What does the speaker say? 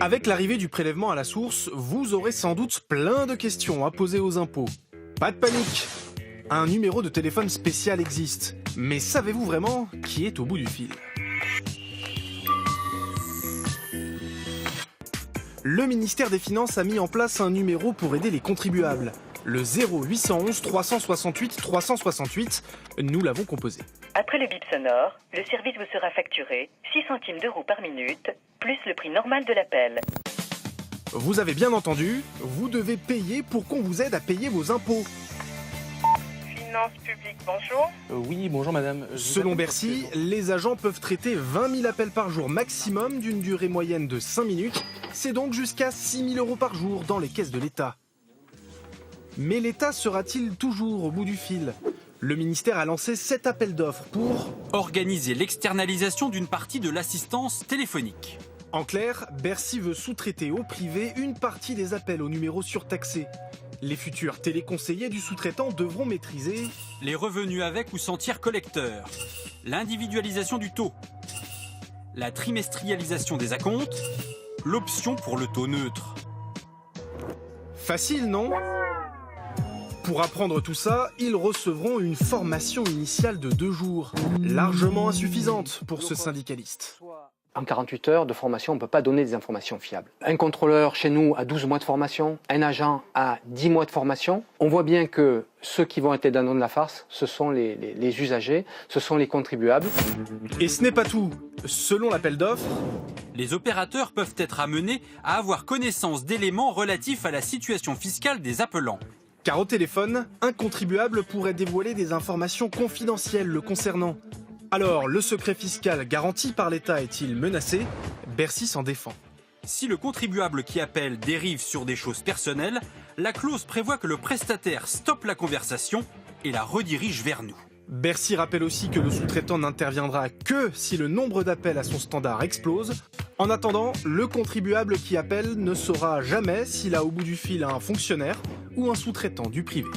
Avec l'arrivée du prélèvement à la source, vous aurez sans doute plein de questions à poser aux impôts. Pas de panique! Un numéro de téléphone spécial existe. Mais savez-vous vraiment qui est au bout du fil? Le ministère des Finances a mis en place un numéro pour aider les contribuables. Le 0811 368 368, nous l'avons composé. Après le bip sonore, le service vous sera facturé 6 centimes d'euros par minute, plus le prix normal de l'appel. Vous avez bien entendu, vous devez payer pour qu'on vous aide à payer vos impôts. Finances publiques, bonjour. Oui, bonjour madame. Selon Bercy, les agents peuvent traiter 20 000 appels par jour maximum d'une durée moyenne de 5 minutes. C'est donc jusqu'à 6 000 euros par jour dans les caisses de l'État. Mais l'État sera-t-il toujours au bout du fil? Le ministère a lancé 7 appels d'offres pour organiser l'externalisation d'une partie de l'assistance téléphonique. En clair, Bercy veut sous-traiter au privé une partie des appels aux numéros surtaxés. Les futurs téléconseillers du sous-traitant devront maîtriser les revenus avec ou sans tiers collecteur, l'individualisation du taux, la trimestrialisation des acomptes, l'option pour le taux neutre. Facile, non? Pour apprendre tout ça, ils recevront une formation initiale de 2 jours, largement insuffisante pour ce syndicaliste. En 48 heures de formation, on ne peut pas donner des informations fiables. Un contrôleur chez nous a 12 mois de formation, un agent a 10 mois de formation. On voit bien que ceux qui vont être les dindons de la farce, ce sont les usagers, ce sont les contribuables. Et ce n'est pas tout. Selon l'appel d'offres, les opérateurs peuvent être amenés à avoir connaissance d'éléments relatifs à la situation fiscale des appelants. Car au téléphone, un contribuable pourrait dévoiler des informations confidentielles le concernant. Alors, le secret fiscal garanti par l'État est-il menacé? Bercy s'en défend. Si le contribuable qui appelle dérive sur des choses personnelles, la clause prévoit que le prestataire stoppe la conversation et la redirige vers nous. Bercy rappelle aussi que le sous-traitant n'interviendra que si le nombre d'appels à son standard explose. En attendant, le contribuable qui appelle ne saura jamais s'il a au bout du fil un fonctionnaire ou un sous-traitant du privé.